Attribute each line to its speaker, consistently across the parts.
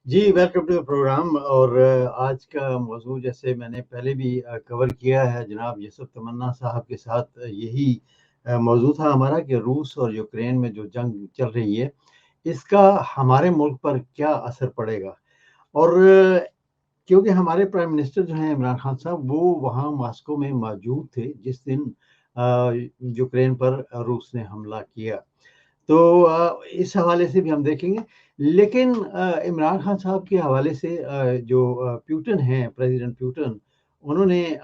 Speaker 1: Ji, welcome to the programme. और आज का मौजू जैसे मैंने पहले भी कवर किया है जनाब यूसुफ तमन्ना साहब के साथ, यही मौजू था हमारा कि रूस और यूक्रेन में जो जंग चल रही है, इसका हमारे मुल्क पर क्या असर पड़ेगा। और क्योंकि हमारे प्राइम मिनिस्टर जो हैं इमरान खान साहब, वो वहाँ मॉस्को में मौजूद थे जिस दिन यूक्रेन पर रूस ने हमला किया। तो इस हवाले से भी हम देखेंगे। लेकिन इमरान खान साहब के हवाले से जो प्यूटन हैं, प्रेसिडेंट प्यूटन, उन्होंने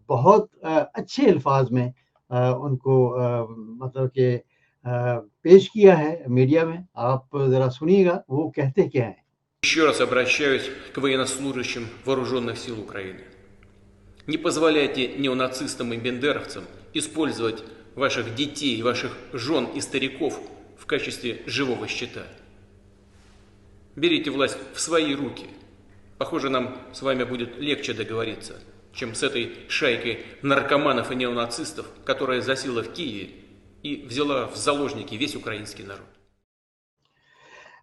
Speaker 1: बहुत अच्छे अल्फाज में उनको मतलब कि पेश किया है मीडिया में। आप ज़रा सुनिएगा वो कहते क्या हैं।
Speaker 2: Еще раз обращаюсь к военнослужащим вооруженных сил Украины. Не позволяйте неонацистам и бендеровцам использовать ваших детей, ваших жен и стариков в качестве живого щита. Берите власть в свои руки. Похоже, нам с вами будет легче договориться, чем с этой шайкой наркоманов и неонацистов, которая засела в Киеве и взяла в заложники весь украинский народ.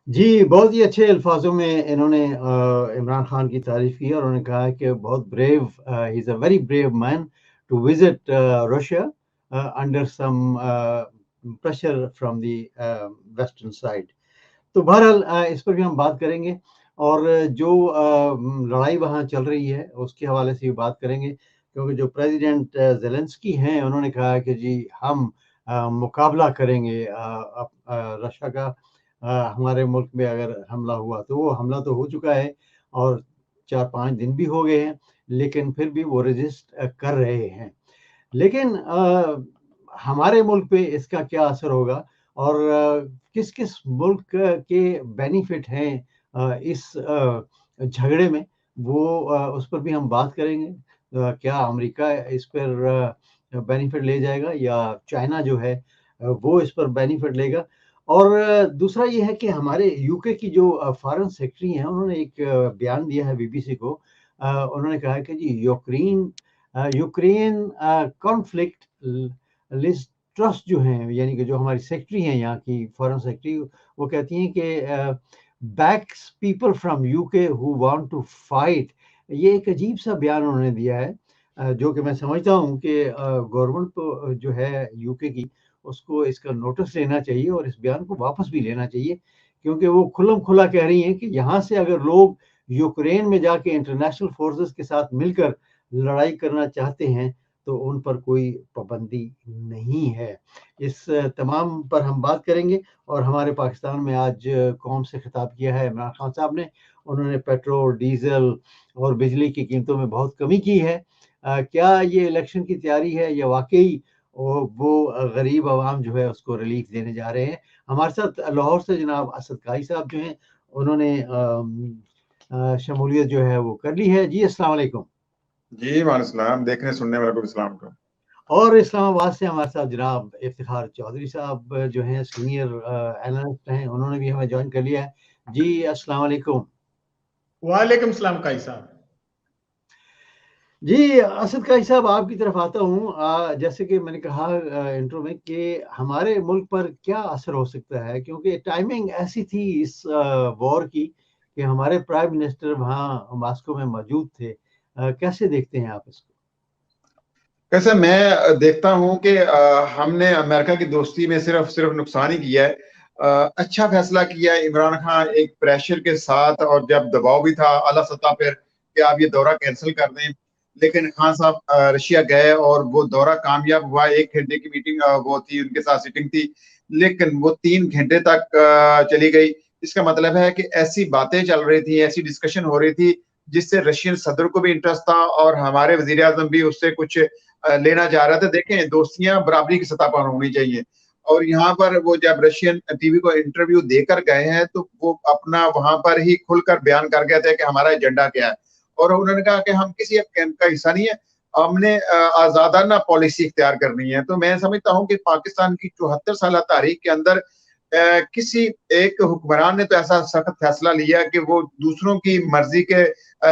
Speaker 1: जी, बहुत ही अच्छे अल्फाज़ों में इन्होंने इमरान खान की तारीफ़ की और उन्होंने कहा कि बहुत brave, he is a very brave man to visit Russia under some pressure from the western side. तो बहरहाल इस पर भी हम बात करेंगे। और जो लड़ाई वहाँ चल रही है उसके हवाले से भी बात करेंगे, क्योंकि जो प्रेसिडेंट ज़ेलेंस्की हैं उन्होंने कहा कि जी हम मुकाबला करेंगे रशिया का। हमारे मुल्क में अगर हमला हुआ तो वो हमला तो हो चुका है और 4-5 दिन भी हो गए हैं, लेकिन फिर भी वो रेज़िस्ट कर रहे हैं। लेकिन हमारे मुल्क पे इसका क्या असर होगा और किस-किस मुल्क के बेनिफिट हैं इस झगड़े में, वो उस पर भी हम बात करेंगे। क्या अमेरिका इस पर बेनिफिट ले जाएगा या चाइना जो है वो इस पर बेनिफिट लेगा। और दूसरा ये है कि हमारे यूके की जो फॉरेन सेक्रेटरी हैं, उन्होंने एक बयान दिया है बीबीसी को। उन्होंने कहा है कि जी यूक्रेन कॉन्फ्लिक्ट लिज ट्रस्ट जो हैं, यानी कि जो हमारी सेक्रेटरी हैं यहाँ की फॉरेन सेक्रेटरी, वो कहती हैं कि backs people from UK who want to fight. ये एक अजीब सा बयान उन्होंने दिया है, जो कि मैं समझता हूँ कि गवर्नमेंट तो जो है यूके की, उसको इसका नोटिस लेना चाहिए और इस बयान को वापस भी लेना चाहिए, क्योंकि वो खुल्लम खुला कह रही हैं कि यहाँ से अगर लोग यूक्रेन में जाके इंटरनेशनल फोर्सेस के साथ मिलकर लड़ाई करना चाहते हैं तो उन पर कोई पाबंदी नहीं है। इस तमाम पर हम बात करेंगे। और हमारे पाकिस्तान में आज कौम से खिताब किया है इमरान खान साहब ने। उन्होंने पेट्रोल, डीज़ल और बिजली की कीमतों में बहुत कमी की है। क्या ये इलेक्शन की तैयारी है या वाक़ई वो गरीब अवाम जो है उसको रिलीफ देने जा रहे हैं? हमारे साथ लाहौर से जनाब असद काई साहब जो हैं, उन्होंने शमूलियत जो है वो कर ली है। जी, अस्सलाम वालेकुम।
Speaker 3: जी वालेकुम सलाम। देखने सुनने वाले को सलाम को।
Speaker 1: और इस्लामाबाद से हमारे साथ जनाब इफ्तिखार चौधरी साहब जो हैं, सीनियर एनालिस्ट हैं, उन्होंने भी हमें ज्वाइन कर लिया है। जी, अस्सलाम वालेकुम।
Speaker 4: वालेकुम सलाम काई साहब।
Speaker 1: जी, असद काई साहब आपकी तरफ आता हूँ। जैसे कि मैंने कहा इंट्रो में कि हमारे मुल्क पर क्या असर हो सकता है, क्योंकि टाइमिंग ऐसी थी इस वॉर की कि हमारे प्राइम मिनिस्टर वहाँ मॉस्को में मौजूद थे। कैसे देखते हैं आप इसको?
Speaker 3: कैसे मैं देखता हूँ कि हमने अमेरिका की दोस्ती में सिर्फ नुकसान ही किया है। अच्छा फैसला किया है इमरान खान एक प्रेशर के साथ, और जब दबाव भी था आला सतह पर कि आप ये दौरा कैंसिल कर दें, लेकिन खान साहब रशिया गए और वो दौरा कामयाब हुआ। 1 घंटे की मीटिंग वो थी, उनके साथ सिटिंग थी, लेकिन वो 3 घंटे तक चली गई। इसका मतलब है कि ऐसी बातें चल रही थी, ऐसी डिस्कशन हो रही थी जिससे रशियन सदर को भी इंटरेस्ट था और हमारे वजीर आजम भी उससे कुछ लेना चाह रहा था। देखें, दोस्तियां बराबरी की सतह पर होनी चाहिए। और यहाँ पर वो जब रशियन टीवी को इंटरव्यू देकर गए हैं तो वो अपना वहां पर ही खुलकर बयान कर गए थे कि हमारा एजेंडा क्या है। और उन्होंने कहा कि हम किसी कैंप का हिस्सा नहीं है, हमने आजादाना पॉलिसी इख्तियार करनी है। तो मैं समझता हूँ कि पाकिस्तान की 74 साल तारीख के अंदर किसी एक हुक्मरान ने तो ऐसा सख्त फैसला लिया कि वो दूसरों की मर्जी के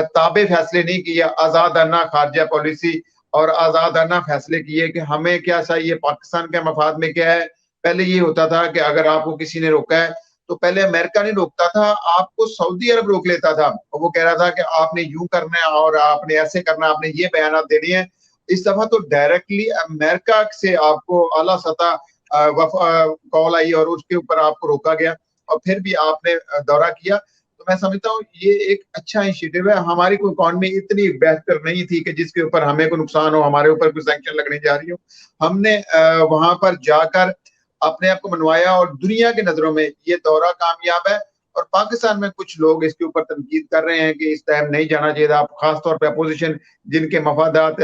Speaker 3: ताबे फैसले नहीं किया। आजादाना खारजा पॉलिसी और आजादाना फैसले किए कि हमें क्या चाहिए, पाकिस्तान के मफाद में क्या है। पहले ये होता था कि अगर आपको किसी ने रोका है तो पहले अमेरिका नहीं रोकता था, आपको सऊदी अरब रोक लेता था और वो कह रहा था कि आपने यूं करना है और आपने ऐसे करना, आपने ये बयान देने हैं। इस दफा तो डायरेक्टली अमेरिका से आपको आला सतह कॉल आई और उसके ऊपर आपको रोका गया और फिर भी आपने दौरा किया। तो मैं समझता हूँ ये एक अच्छा इनिशिएटिव है। हमारी कोई इकॉनमी इतनी बेहतर नहीं थी कि जिसके ऊपर हमें कोई नुकसान हो, हमारे ऊपर कोई सैंक्शन लगने जा रही हो। हमने वहां पर जाकर अपने आप को मनवाया और दुनिया की नजरों में ये दौरा कामयाब है। और पाकिस्तान में कुछ लोग इसके ऊपर तनकीद कर रहे हैं कि इस टाइम नहीं जाना चाहिए था। खासतौर पर अपोजिशन जिनके मफादात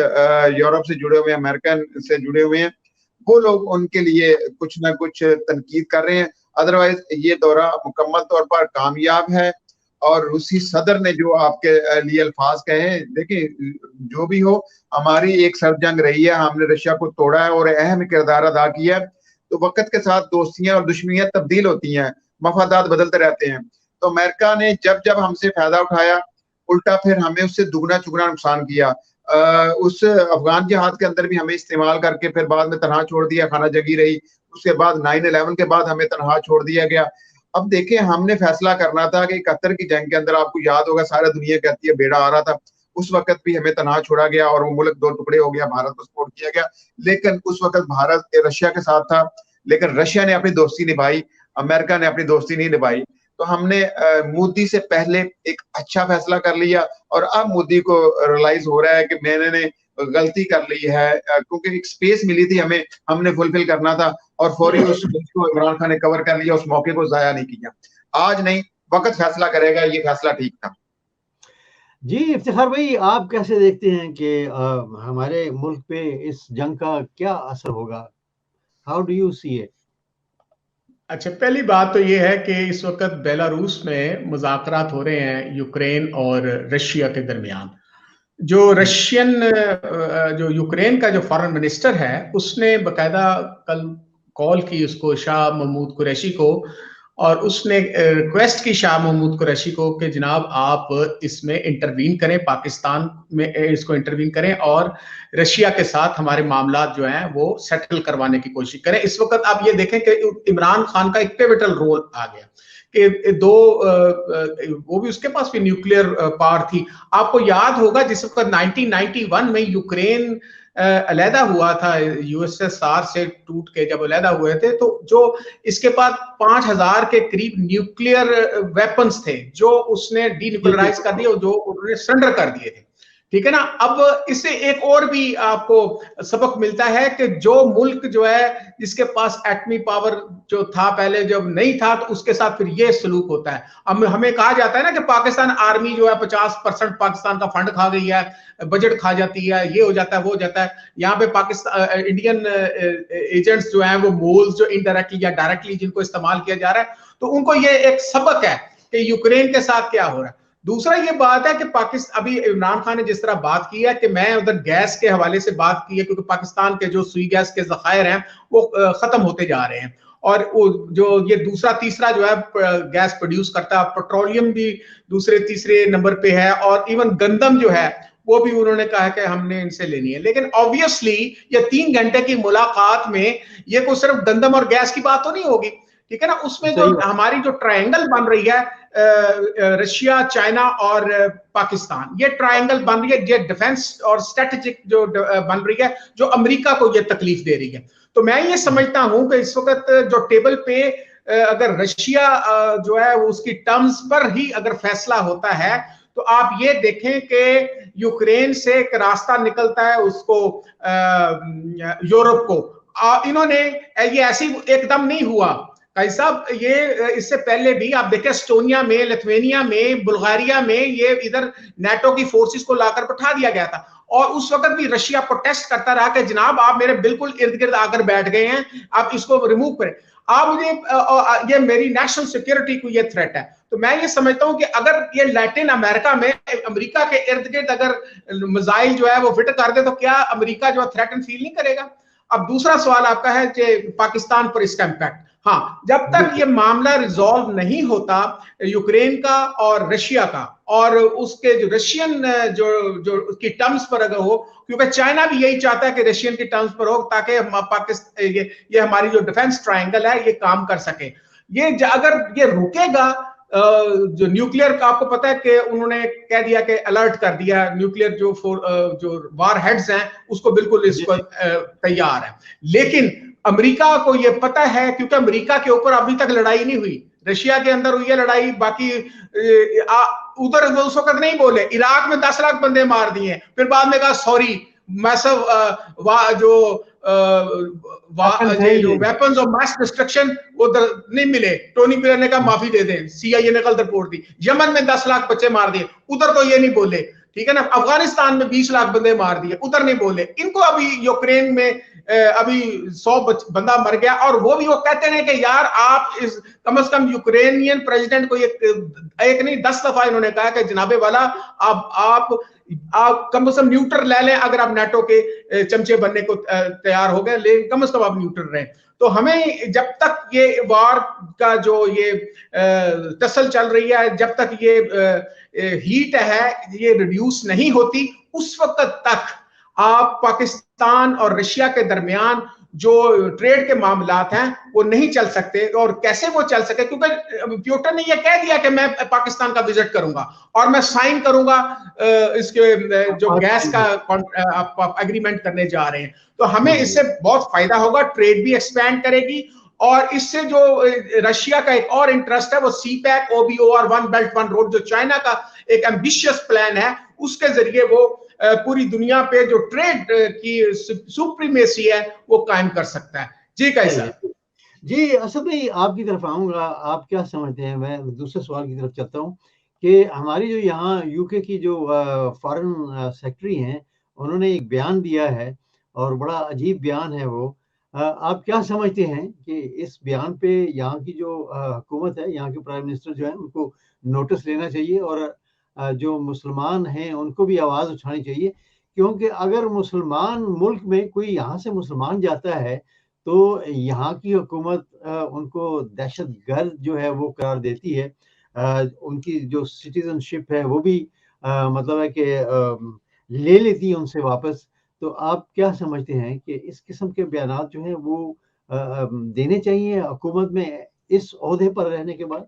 Speaker 3: यूरोप से जुड़े हुए हैं, अमेरिकन से जुड़े हुए हैं, वो लोग उनके लिए कुछ ना कुछ तनकीद कर रहे हैं। अदरवाइज ये दौरा मुकम्मल तौर पर कामयाब है। और रूसी सदर ने जो आपके लिए अल्फाज कहे, देखिए जो भी हो, हमारी एक सर्द जंग रही है, हमने रशिया को तोड़ा है और अहम किरदार अदा किया है। तो वक्त के साथ दोस्तियां और दुश्मनियां तब्दील होती हैं, मफादात बदलते रहते हैं। तो अमेरिका ने जब जब हमसे फायदा उठाया, उल्टा फिर हमें उससे दुगना चुगना नुकसान किया। उस अफगान जिहाद के अंदर भी हमें इस्तेमाल करके फिर बाद में तनहा छोड़ दिया, खाना जगी रही। उसके बाद 9/11 के बाद हमें तनहा छोड़ दिया गया। अब देखिए, हमने फैसला करना था कि 71 की जंग के अंदर, आपको याद होगा, सारा दुनिया कहती है बेड़ा आ रहा था, उस वक्त भी हमें तनहा छोड़ा गया और वो मुल्क दो टुकड़े हो गया, भारत को सपोर्ट किया गया। लेकिन उस वक्त भारत रशिया के साथ था, लेकिन रशिया ने अपनी दोस्ती निभाई, अमेरिका ने अपनी दोस्ती नहीं निभाई। तो हमने मोदी से पहले एक अच्छा फैसला कर लिया और अब मोदी को रियलाइज हो रहा है कि मैंने गलती कर ली है, क्योंकि एक स्पेस मिली थी हमें, हमने फुलफिल करना था और फौरी उस को इमरान खान ने कवर कर लिया, उस मौके को जाया नहीं किया। आज नहीं, वक्त फैसला करेगा, ये फैसला ठीक था।
Speaker 1: जी इफ्तिखार भाई, आप कैसे देखते हैं कि हमारे मुल्क पे इस जंग का क्या असर होगा? How do you see it?
Speaker 4: अच्छा, पहली बात तो ये है कि इस वक्त बेलारूस में मुज़ाकरात हो रहे हैं यूक्रेन और रशिया के दरमियान। जो यूक्रेन का जो फॉरेन मिनिस्टर है, उसने बकायदा कल कॉल की उसको, शाह महमूद कुरैशी को, और उसने रिक्वेस्ट की शाह महमूद कुरैशी को कि जनाब आप इसमें इंटरवीन करें, पाकिस्तान में इसको इंटरवीन करें और रशिया के साथ हमारे मामला जो हैं वो सेटल करवाने की कोशिश करें। इस वक्त आप ये देखें कि इमरान खान का एक पिवटल रोल आ गया कि वो भी, उसके पास भी न्यूक्लियर पावर थी। आपको याद होगा जिस वक्त 1991 में यूक्रेन अलहदा हुआ था, यूएसएसआर से टूट के जब अलहदा हुए थे, तो जो इसके पास 5000 के करीब न्यूक्लियर वेपन्स थे जो उसने डीन्यूक्लियराइज कर दिए, जो उन्होंने सरेंडर कर दिए थे, ठीक है ना। अब इससे एक और भी आपको सबक मिलता है कि जो मुल्क जो है जिसके पास एटमी पावर जो था पहले, जब नहीं था, तो उसके साथ फिर ये सलूक होता है। अब हमें कहा जाता है ना कि पाकिस्तान आर्मी जो है 50% पाकिस्तान का फंड खा गई है, बजट खा जाती है, ये हो जाता है, वो हो जाता है। यहाँ पे पाकिस्तान इंडियन एजेंट्स जो हैं वो मोल्स जो इनडायरेक्टली या डायरेक्टली जिनको इस्तेमाल किया जा रहा है, तो उनको ये एक सबक है कि यूक्रेन के साथ क्या हो रहा है। दूसरा ये बात है कि पाकिस्तान, अभी इमरान खान ने जिस तरह बात की है कि मैं उधर गैस के हवाले से बात की है, क्योंकि पाकिस्तान के जो सुई गैस के जखायर हैं वो खत्म होते जा रहे हैं, और जो ये दूसरा तीसरा जो है गैस प्रोड्यूस करता है, पेट्रोलियम भी दूसरे तीसरे नंबर पे है, और इवन गंदम जो है वो भी उन्होंने कहा है कि हमने इनसे लेनी है। लेकिन ऑब्वियसली ये 3 घंटे की मुलाकात में ये कोई सिर्फ गंदम और गैस की बात तो नहीं होगी, ठीक है ना। उसमें जो हमारी जो ट्रायंगल बन रही है, रशिया, चाइना और पाकिस्तान, ये ट्रायंगल बन रही है, ये डिफेंस और स्ट्रेटेजिक जो बन रही है, जो अमेरिका को ये तकलीफ दे रही है। तो मैं ये समझता हूं कि इस वक्त जो टेबल पे अगर रशिया जो है उसकी टर्म्स पर ही अगर फैसला होता है, तो आप ये देखें कि यूक्रेन से एक रास्ता निकलता है उसको यूरोप को। इन्होंने ये ऐसी एकदम नहीं हुआ भाई साहब, ये इससे पहले भी आप देखें, एस्टोनिया में, लिथुआनिया में, बुल्गारिया में ये इधर नाटो की फोर्सेस को लाकर बैठा दिया गया था, और उस वक्त भी रशिया प्रोटेस्ट करता रहा कि जनाब आप मेरे बिल्कुल इर्द गिर्द आकर बैठ गए हैं, आप इसको रिमूव करें, आप मुझे ये मेरी नेशनल सिक्योरिटी को ये थ्रेट है। तो मैं ये समझता हूं कि अगर ये लैटिन अमेरिका में अमेरिका के इर्द गिर्द अगर मिसाइल जो है वो फिट कर दे, तो क्या अमेरिका जो थ्रेटन फील नहीं करेगा? अब दूसरा सवाल आपका है कि पाकिस्तान पर इसका इंपैक्ट, हाँ, जब तक ये मामला रिजॉल्व नहीं होता यूक्रेन का और रशिया का, और उसके जो रशियन जो उसकी टर्म्स पर अगर हो, क्योंकि चाइना भी यही चाहता है कि रशियन की टर्म्स पर हो, ताकि पाकिस्तान ये हमारी जो डिफेंस ट्रायंगल है ये काम कर सके। अगर ये रुकेगा, जो न्यूक्लियर का आपको पता है कि उन्होंने कह दिया कि अलर्ट कर दिया, न्यूक्लियर जो वार हेड्स हैं उसको बिल्कुल इसको तैयार है। लेकिन अमेरिका को ये पता है, क्योंकि अमेरिका के ऊपर अभी तक लड़ाई नहीं हुई, रशिया के अंदर हुई है लड़ाई, बाकी उधर उस वक्त नहीं बोले। इराक में 10 लाख बंदे मार दिए, फिर बाद में कहा सॉरी, मैसिव जो वेपन्स ऑफ मास डिस्ट्रक्शन वो नहीं मिले, टोनी ब्लेयर ने कहा माफी दे दें, CIA ने कल रिपोर्ट दी। यमन में 10 लाख बच्चे मार दिए, उधर तो ये नहीं बोले, ठीक है ना। अफगानिस्तान में 20 लाख बंदे मार दिए, उधर नहीं बोले। इनको अभी यूक्रेन में अभी 100 बंदा मर गया, और वो भी वो कहते हैं कि यार आप इस कम से कम यूक्रेनियन प्रेसिडेंट को एक नहीं 10 दफा इन्होंने कहा कि जनाबे वाला आप कम से कम न्यूट्रल ले लें, अगर आप नाटो के चमचे बनने को तैयार हो गए, लेकिन कम से कम आप न्यूट्रल रहें। तो हमें जब तक ये वार का जो ये टसल चल रही है, जब तक ये हीट है ये रिड्यूस नहीं होती, उस वक्त तक आप पाकिस्तान और रशिया के दरमियान जो ट्रेड के मामलात हैं वो नहीं चल सकते। और कैसे वो चल सके, क्योंकि प्यूटन ने ये कह दिया कि मैं पाकिस्तान का विजिट करूंगा और मैं साइन करूंगा इसके जो गैस का आप एग्रीमेंट करने जा रहे हैं। तो हमें इससे बहुत फायदा होगा, ट्रेड भी एक्सपैंड करेगी, और इससे जो रशिया का एक और इंटरेस्ट है वो CPEC, OBOR, one belt one road, जो चाइना का एक एम्बिशियस प्लान है, उसके जरिए वो पूरी दुनिया पे जो ट्रेड की सुप्रीमेसी है वो कायम कर सकता है। जी कैसा?
Speaker 1: जी असद भाई, आपकी तरफ आऊंगा, आप क्या समझते हैं? मैं दूसरे सवाल की तरफ चलता हूँ कि हमारी जो यहाँ UK की जो फॉरेन सेक्रेटरी हैं, उन्होंने एक बयान दिया है और बड़ा अजीब बयान है वो। आप क्या समझते हैं कि इस बयान पे यहाँ की जो हुकूमत है, यहाँ के प्राइम मिनिस्टर जो है, उनको नोटिस लेना चाहिए और जो मुसलमान हैं उनको भी आवाज़ उठानी चाहिए? क्योंकि अगर मुसलमान मुल्क में कोई यहाँ से मुसलमान जाता है तो यहाँ की हुकूमत उनको दहशतगर्द जो है वो करार देती है। उनकी जो सिटीजनशिप है वो भी मतलब है कि ले लेती है उनसे वापस। तो आप क्या समझते हैं कि इस किस्म के बयानात जो हैं वो देने चाहिए हुकूमत में इस ओहदे पर रहने के बाद?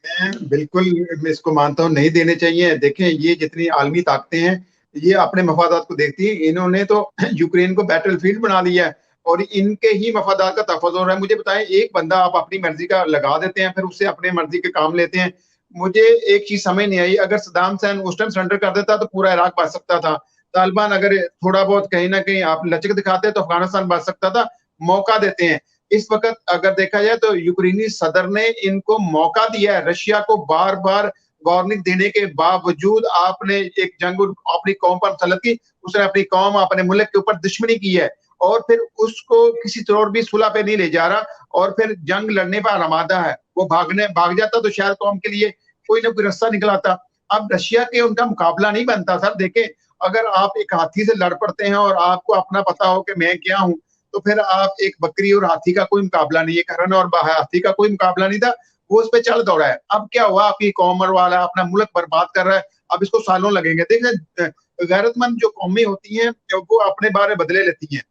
Speaker 3: मैं बिल्कुल इसको मानता हूँ, नहीं देने चाहिए। देखें, ये जितनी आलमी ताकतें हैं ये अपने मफादात को देखती हैं। इन्होंने तो यूक्रेन को बैटलफील्ड बना दिया है और इनके ही मफादात का तहफ़्फ़ुज़ हो रहा है। मुझे बताएं, एक बंदा आप अपनी मर्जी का लगा देते हैं, फिर उससे अपने मर्जी के काम लेते हैं। मुझे एक चीज समझ नहीं आई, अगर सद्दाम हुसैन उस टाइम सरेंडर कर देता तो पूरा इराक बच सकता था। तालिबान अगर थोड़ा बहुत कहीं ना कहीं आप लचक दिखाते तो अफगानिस्तान बच सकता था। मौका देते हैं। इस वक्त अगर देखा जाए तो यूक्रेनी सदर ने इनको मौका दिया है। रशिया को बार बार वार्निंग देने के बावजूद आपने एक जंग अपनी कौम पर मुसल्लत की, उसने अपनी कौम अपने मुल्क के ऊपर दुश्मनी की है और फिर उसको किसी तरह भी सुलह पे नहीं ले जा रहा और फिर जंग लड़ने पर आमादा है। वो भाग जाता तो शायद कौम के लिए कोई ना कोई रास्ता निकल आता। अब रशिया के उनका मुकाबला नहीं बनता सर। देखें, अगर आप एक हाथी से लड़ पड़ते हैं और आपको अपना पता हो कि मैं क्या हूं, तो फिर आप एक बकरी और हाथी का कोई मुकाबला नहीं है। करण और हाथी का कोई मुकाबला नहीं था, वो उस पर चल दौड़ा है। अब क्या हुआ, आपकी कौम वाला अपना मुल्क बर्बाद कर रहा है। अब इसको सालों लगेंगे। देखें, गैरतमंद जो कौमें होती हैं वो अपने बारे बदले लेती हैं।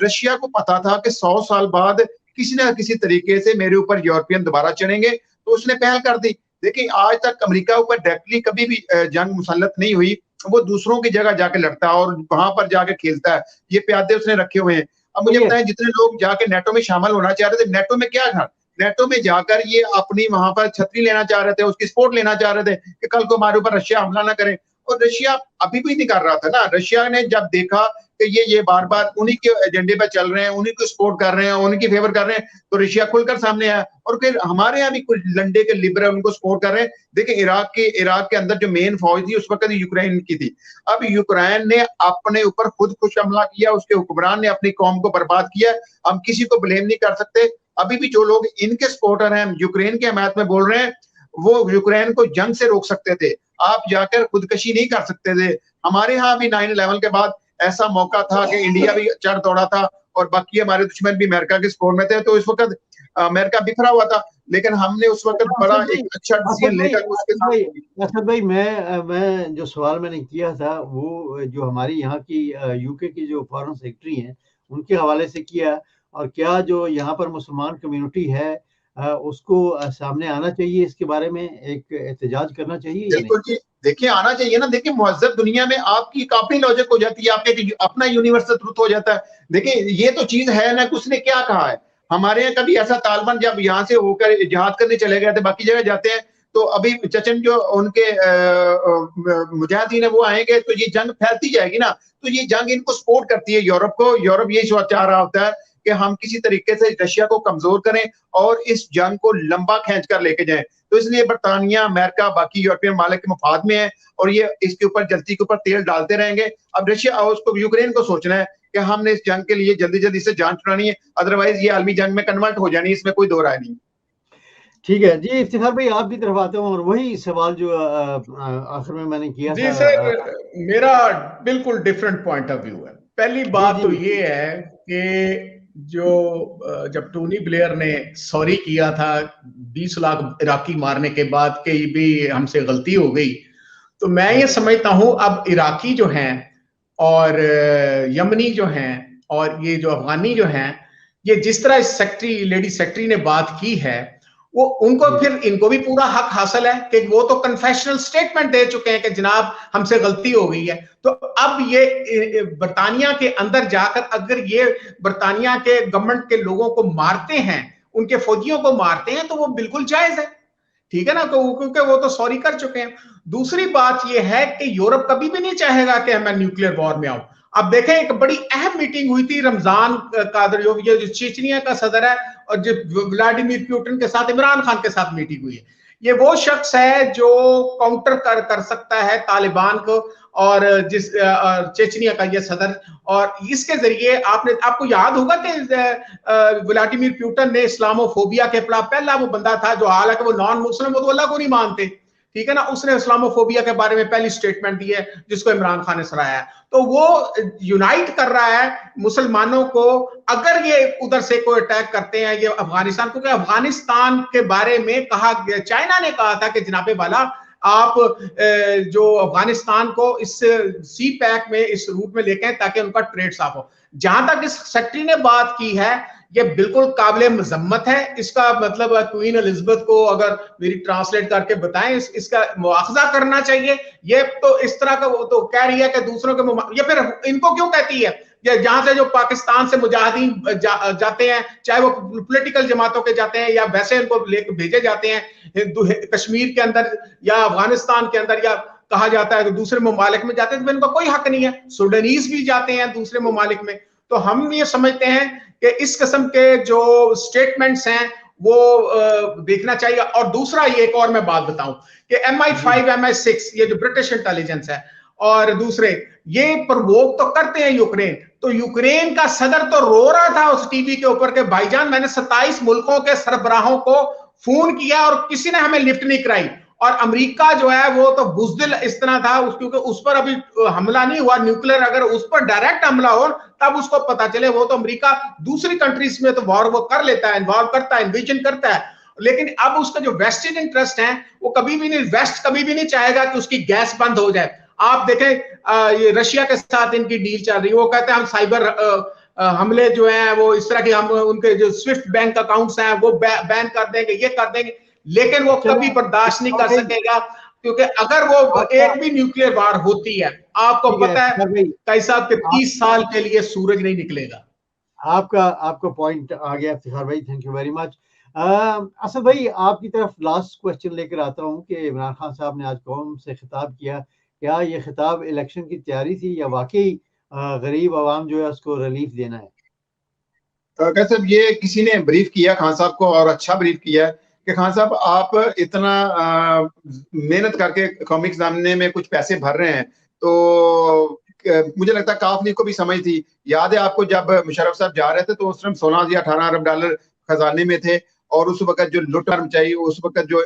Speaker 3: रशिया को पता था कि 100 साल बाद किसी ना किसी तरीके से मेरे ऊपर यूरोपियन दोबारा चढ़ेंगे, तो उसने पहल कर दी। देखिए, आज तक अमेरिका ऊपर डायरेक्टली कभी भी जंग मुसल्लत नहीं हुई। वो दूसरों की जगह जाके लड़ता है और वहां पर जाके खेलता है। ये प्यादे उसने रखे हुए हैं। अब मुझे बताएं, जितने लोग जाके नेटो में शामिल होना चाह रहे थे, नेटो में क्या था? नेटो में जाकर ये अपनी वहां पर छतरी लेना चाह रहे थे, उसकी सपोर्ट लेना चाह रहे थे कि कल को हमारे ऊपर रशिया हमला ना करे। और रशिया अभी भी नहीं कर रहा था ना। रशिया ने जब देखा कि ये बार बार उन्हीं के एजेंडे पर चल रहे हैं, उन्हीं को सपोर्ट कर रहे हैं, उनकी फेवर कर रहे हैं, तो रशिया खुलकर सामने आया। और फिर हमारे यहाँ भी कुछ लंडे के लिबरल उनको सपोर्ट कर रहे हैं। देखिए, इराक के अंदर जो मेन फौज थी उस वक्त यूक्रेन की थी। अब यूक्रेन ने अपने ऊपर खुद कुछ हमला किया, उसके हुक्मरान ने अपनी कौम को बर्बाद किया। हम किसी को ब्लेम नहीं कर सकते। अभी भी जो लोग इनके सपोर्टर हैं, यूक्रेन की हमायत में बोल रहे हैं, वो यूक्रेन को जंग से रोक सकते थे। आप जाकर खुदकशी नहीं कर सकते थे। हमारे यहाँ भी 9/11 के बाद ऐसा मौका था कि इंडिया भी चढ़ दौड़ा था और बाकी हमारे दुश्मन भी अमेरिका के सपोर्ट में थे। तो इस वक्त अमेरिका बिखरा हुआ था, लेकिन हमने उस वक्त बड़ा एक अच्छा डिसीजन लेकर उसके साथ।
Speaker 1: असद भाई, मैं जो सवाल मैंने किया था वो जो हमारी यहाँ की UK की जो फॉरेन सेक्रेटरी हैं उनके हवाले से किया। और क्या जो यहाँ पर मुसलमान कम्युनिटी है उसको सामने आना चाहिए, इसके बारे में एक एहतजाज करना चाहिए या नहीं?
Speaker 3: बिल्कुल जी, देखिए आना चाहिए ना। देखिए मुहज़्ज़ब दुनिया में आपकी काफी लॉजिक हो जाती है, आपके अपना यूनिवर्सल ट्रुथ हो जाता है। देखिए ये तो चीज है ना कि उसने क्या कहा है। हमारे यहाँ कभी ऐसा तालिबान जब यहाँ से होकर जिहाद करने चले गए थे, बाकी जगह जाते हैं तो अभी चचन जो उनके मुजाहिदीन है वो आएंगे तो ये जंग फैलती जाएगी ना। तो ये जंग इनको सपोर्ट करती है यूरोप को। यूरोप यही चाह रहा होता है कि हम किसी तरीके से रशिया को कमजोर करें और इस जंग को लंबा खींच कर लेके जाएं। तो इसलिए बरतानिया, अमेरिका, बाकी यूरोपियन मालिक के मफाद में है और ये इसके ऊपर जल्दी के ऊपर तेल डालते रहेंगे। अब रशिया उसको यूक्रेन को सोचना है कि हमने इस जंग के लिए जल्दी जल्दी से जान छुड़ानी है, अदरवाइज ये आलमी जंग में कन्वर्ट हो जानी है, इसमें कोई दो राय नहीं।
Speaker 1: ठीक है जी, इफ्तिखार भाई आपकी तरफ आता हूँ और वही सवाल जो आखिर में मैंने किया
Speaker 4: जी
Speaker 1: था।
Speaker 4: सर, मेरा बिल्कुल डिफरेंट पॉइंट ऑफ व्यू है। पहली बात तो ये है कि जब टोनी ब्लेयर ने सॉरी किया था 20 लाख इराकी मारने के बाद कि भी हमसे गलती हो गई, तो मैं ये समझता हूं अब इराकी जो हैं और यमनी जो हैं और ये जो अफगानी जो हैं, ये जिस तरह इस लेडी सेक्रेटरी ने बात की है, वो उनको फिर इनको भी पूरा हक हासिल है कि वो तो कन्फेशनल स्टेटमेंट दे चुके हैं कि जनाब हमसे गलती हो गई है। तो अब ये बरतानिया के अंदर जाकर अगर ये बरतानिया के गवर्नमेंट के लोगों को मारते हैं, उनके फौजियों को मारते हैं, तो वो बिल्कुल जायज है, ठीक है ना, क्योंकि वो तो सॉरी कर चुके हैं। दूसरी बात यह है कि यूरोप कभी भी नहीं चाहेगा कि मैं न्यूक्लियर वॉर में आऊं। अब देखें, एक बड़ी अहम मीटिंग हुई थी रमजान कादरियोव, ये जो चेचनिया का सदर है और जो व्लादिमीर पुतिन के साथ इमरान खान के साथ मीटिंग हुई है। ये वो शख्स है जो काउंटर कर सकता है तालिबान को और जिस चेचनिया का ये सदर, और इसके जरिए आपको याद होगा कि व्लादिमीर पुतिन ने इस्लामोफोबिया के खिलाफ पहला वो बंदा था जो, हालांकि वो नॉन मुस्लिम, वो तो अल्लाह को नहीं मानते, ठीक है ना, उसने इस्लामोफोबिया के बारे में पहली स्टेटमेंट दी है जिसको इमरान खान ने सराहा है। तो वो यूनाइट कर रहा है मुसलमानों को। अगर ये उधर से कोई अटैक करते हैं ये अफगानिस्तान को, अफगानिस्तान के बारे में कहा, चाइना ने कहा था कि जनाबे वाला आप जो अफगानिस्तान को इस सी पैक में, इस रूट में लेके आए ताकि उनका ट्रेड साफ हो। जहां तक इस सेक्रेटरी ने बात की है, ये बिल्कुल काबिले मजम्मत है। इसका मतलब क्वीन एलिजाबेथ को अगर मेरी ट्रांसलेट करके बताएं, इसका मुआवजा करना चाहिए। ये तो इस तरह का वो तो कह रही है कि दूसरों के, ये फिर इनको क्यों कहती है, जहां से जो पाकिस्तान से मुजाहिदीन जाते हैं, चाहे वो पॉलिटिकल जमातों के जाते हैं या वैसे इनको लेकर भेजे जाते हैं कश्मीर के अंदर या अफगानिस्तान के अंदर, या कहा जाता है कि दूसरे ममालिक में जाते हैं, तो इनका कोई हक नहीं है। सुडानीज भी जाते हैं दूसरे ममालिक में। तो हम ये समझते हैं कि इस किस्म के जो स्टेटमेंट्स हैं वो देखना चाहिए। और दूसरा, ये एक और मैं बात बताऊं कि MI5 MI6 ये जो ब्रिटिश इंटेलिजेंस है और दूसरे ये प्रवोक तो करते हैं यूक्रेन। तो यूक्रेन का सदर तो रो रहा था उस टीवी के ऊपर के भाईजान मैंने 27 मुल्कों के सरबराहों को फोन किया और किसी ने हमें लिफ्ट नहीं कराई। और अमेरिका जो है वो तो बुजदिल इस तरह था, क्योंकि उस पर अभी हमला नहीं हुआ न्यूक्लियर, अगर उस पर डायरेक्ट हमला हो तब उसको पता चले। वो तो अमेरिका दूसरी कंट्रीज में तो वॉर वो कर लेता है, इन्वॉल्व करता है, इन्विजन करता है, लेकिन अब उसका जो वेस्टेड इंटरेस्ट है वो कभी भी नहीं, वेस्ट कभी भी नहीं चाहेगा कि उसकी गैस बंद हो जाए। आप देखें ये रशिया के साथ इनकी डील चल रही है, वो कहते हैं हम साइबर हमले जो हैं वो इस तरह की, हम उनके जो स्विफ्ट बैंक अकाउंट्स हैं वो बैन कर देंगे, ये कर देंगे, लेकिन वो कभी बर्दाश्त नहीं कर सकेगा, क्योंकि अगर वो एक भी न्यूक्लियर वार होती है, आपको पता है कई साहब के 30 साल के लिए सूरज नहीं निकलेगा।
Speaker 1: आपका पॉइंट आ गया इफ्तिखार भाई, thank you very much. Asad भाई आपकी तरफ लास्ट क्वेश्चन लेकर आता हूं कि इमरान खान साहब ने आज कौम से खिताब किया, क्या ये खिताब इलेक्शन की तैयारी थी या वाकई गरीब आवाम जो है उसको रिलीफ देना है?
Speaker 3: कैसे ये किसी ने ब्रीफ किया खान साहब को और अच्छा ब्रीफ किया कि खान साहब आप इतना मेहनत करके कौमी एग्जामिने में कुछ पैसे भर रहे हैं, तो मुझे लगता है काफ लीग को भी समझ थी। याद है आपको जब मुशर्रफ साहब जा रहे थे तो उस टाइम 16 या 18 अरब डॉलर खजाने में थे, और उस वक्त जो लुट चाहिए, उस वक्त जो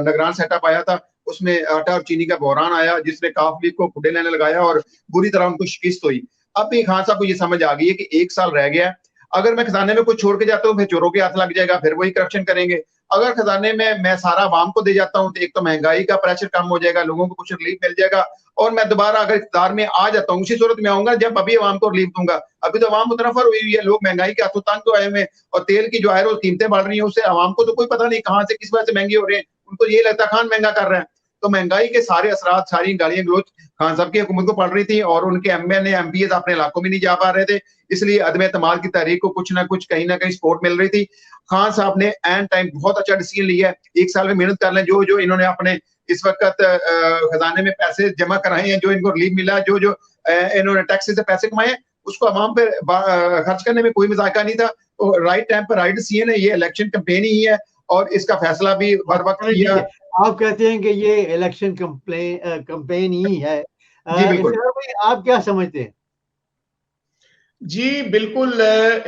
Speaker 3: निगरान सेटअप आया था उसमें आटा और चीनी का बहरान आया जिसने काफ लीग को खुडे लेने लगाया और बुरी तरह उनको शिकस्त हुई। अब भी खान साहब को ये समझ आ गई है कि 1 साल रह गया, अगर मैं खजाने में कुछ छोड़ के जाता हूँ फिर चोरों के हाथ लग जाएगा, फिर वही करप्शन करेंगे। अगर खजाने में मैं सारा आवाम को दे जाता हूँ तो एक तो महंगाई का प्रेशर कम हो जाएगा, लोगों को कुछ रिलीफ मिल जाएगा, और मैं दोबारा अगर इख्तियार में आ जाता हूँ, उसी सूरत में आऊंगा जब अभी अवाम को रिलीफ दूंगा। अभी तो अवाम मुतनफर हुई है, लोग महंगाई के हाथों तंग हुए हैं और तेल की जो है रोज कीमतें बढ़ रही हैं, उससे अवाम को तो कोई पता नहीं कहाँ से किस वजह से महंगी हो रही है। उनको ये लगता है खान महंगा कर रहे हैं। तो महंगाई के सारे असरात, सारी गालियां गलोच खान साहब की हुकूमत को पड़ रही थी और उनके एमएलए एमपीएस अपने इलाकों में नहीं जा पा रहे थे, इसलिए अदम एतमाद की तहरीक को कुछ ना कुछ कहीं ना कहीं सपोर्ट मिल रही थी। खान साहब ने एंड टाइम बहुत अच्छा डिसीजन लिया है, 1 साल में मेहनत कर लें, जो जो इन्होंने अपने इस वक्त खजाने में पैसे जमा कराए हैं, जो इनको रिलीफ मिला, जो जो इन्होंने टैक्स से पैसे कमाए, उसको अवाम पे खर्च करने में कोई मजाका नहीं था। तो राइट टाइम पर राइट डिसीजन है, ये इलेक्शन कैंपेन ही है और इसका फैसला भी बर वक्त किया।
Speaker 1: आप कहते हैं कि ये इलेक्शन कैंपेन ही है,
Speaker 3: जी बिल्कुल।
Speaker 1: भाई आप क्या समझते हैं?
Speaker 4: जी बिल्कुल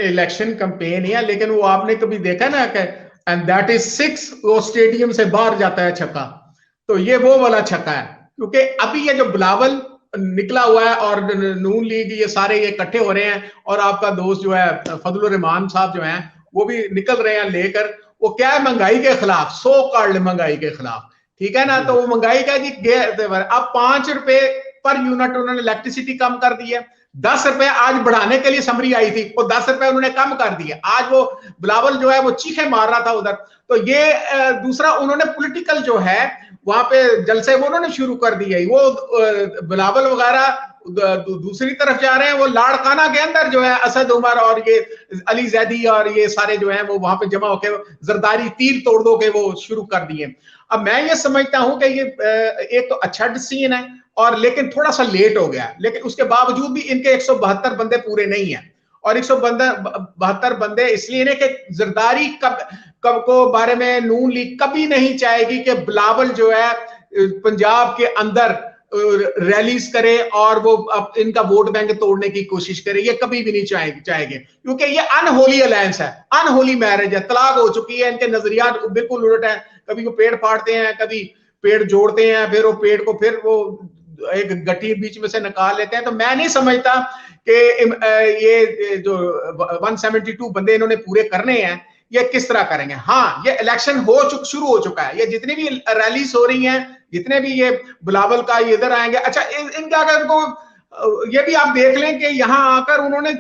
Speaker 4: इलेक्शन कैंपेन है, लेकिन वो आपने कभी देखा ना कि एंड दैट इज 6 वो स्टेडियम से बाहर जाता है छक्का, तो ये वो वाला छक्का है। क्योंकि अभी ये जो बिलावल निकला हुआ है और नून लीग ये सारे ये इकट्ठे हो रहे हैं और आपका दोस्त जो है फजलुर रहमान साहब जो हैं वो भी निकल रहे हैं लेकर, वो क्या है महंगाई के खिलाफ, सो कॉल्ड महंगाई के खिलाफ, ठीक है ना। तो वो महंगाई का जी अब 5 रुपए पर यूनिट उन्होंने इलेक्ट्रिसिटी कम कर दी है, 10 रुपए आज बढ़ाने के लिए समरी आई थी, वो 10 रुपए उन्होंने कम कर दिए। आज वो बिलावल जो है वो चीखे मार रहा था उधर। तो ये दूसरा उन्होंने पॉलिटिकल जो है वहां पे जलसे वो उन्होंने शुरू कर दिए। वो बिलावल वगैरह दूसरी तरफ जा रहे हैं, वो लाड़काना के अंदर जो है असद उमर और ये अली जैदी और ये सारे जो है वो वहां पे जमा होकर जरदारी तीर तोड़ दो के वो शुरू कर दिए। अब मैं ये समझता हूं कि ये एक तो अच्छा डिसीजन है और लेकिन थोड़ा सा लेट हो गया, लेकिन उसके बावजूद भी इनके 172 बंदे पूरे नहीं है। और 172 बंदे इसलिए ने कि जरदारी कब को बारे में नून लीग कभी नहीं चाहेगी कि बिलावल जो है पंजाब के अंदर रैलीज करे और वो अब इनका वोट बैंक तोड़ने की कोशिश करे, ये कभी भी नहीं चाहेंगे क्योंकि ये अनहोली अलायंस है, अनहोली मैरिज है, तलाक हो चुकी है, इनके नजरियात बिल्कुल उलट है। कभी वो पेड़ फाड़ते हैं, कभी पेड़ जोड़ते हैं, फिर वो पेड़ को फिर वो एक गट्टी बीच में से निकाल लेते हैं। तो मैं नहीं समझता कि ये जो 172 बंदे इन्होंने पूरे करने हैं ये किस तरह करेंगे। हाँ, ये इलेक्शन शुरू हो चुका है, ये जितनी भी रैलीज हो रही हैं, जितने भी ये बिलावल का ये इधर आएंगे, अच्छा इनका अगर उनको ये भी आप देख लें कि यहाँ आकर उन्होंने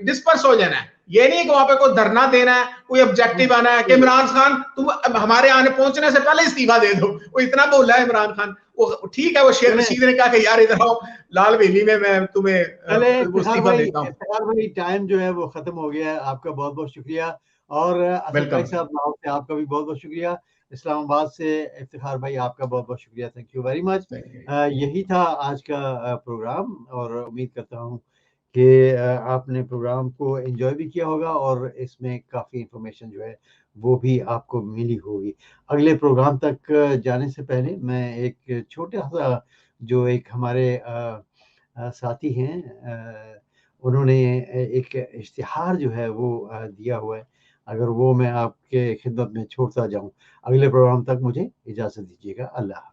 Speaker 4: डिस्पर्स हो जाना है, ये नहीं कि वहां पे कोई धरना देना है, कोई ऑब्जेक्टिव आना है कि इमरान खान तुम हमारे आने पहुंचने से पहले इस्तीफा दे दो। वो इतना बोला है इमरान खान, वो ठीक है, वो शेख रशीद ने कहा कि यार इधर आओ लाल वेली में मैं तुम्हें इस्तीफा देता हूँ।
Speaker 1: भाई टाइम जो है वो खत्म हो गया है, आपका बहुत बहुत शुक्रिया और असद भाई साहब लाहौर से आपका भी बहुत बहुत शुक्रिया, इस्लामाबाद से इफ्तिखार भाई आपका बहुत बहुत शुक्रिया, थैंक यू वेरी मच। यही था आज का प्रोग्राम और उम्मीद करता हूँ कि आपने प्रोग्राम को एंजॉय भी किया होगा और इसमें काफ़ी इंफॉर्मेशन जो है वो भी आपको मिली होगी। अगले प्रोग्राम तक जाने से पहले मैं एक छोटा सा जो एक हमारे साथी हैं उन्होंने एक इश्तिहार जो है वो दिया हुआ है, अगर वो मैं आपके खिदमत में छोड़ता जाऊं। अगले प्रोग्राम तक मुझे इजाज़त दीजिएगा। अल्लाह।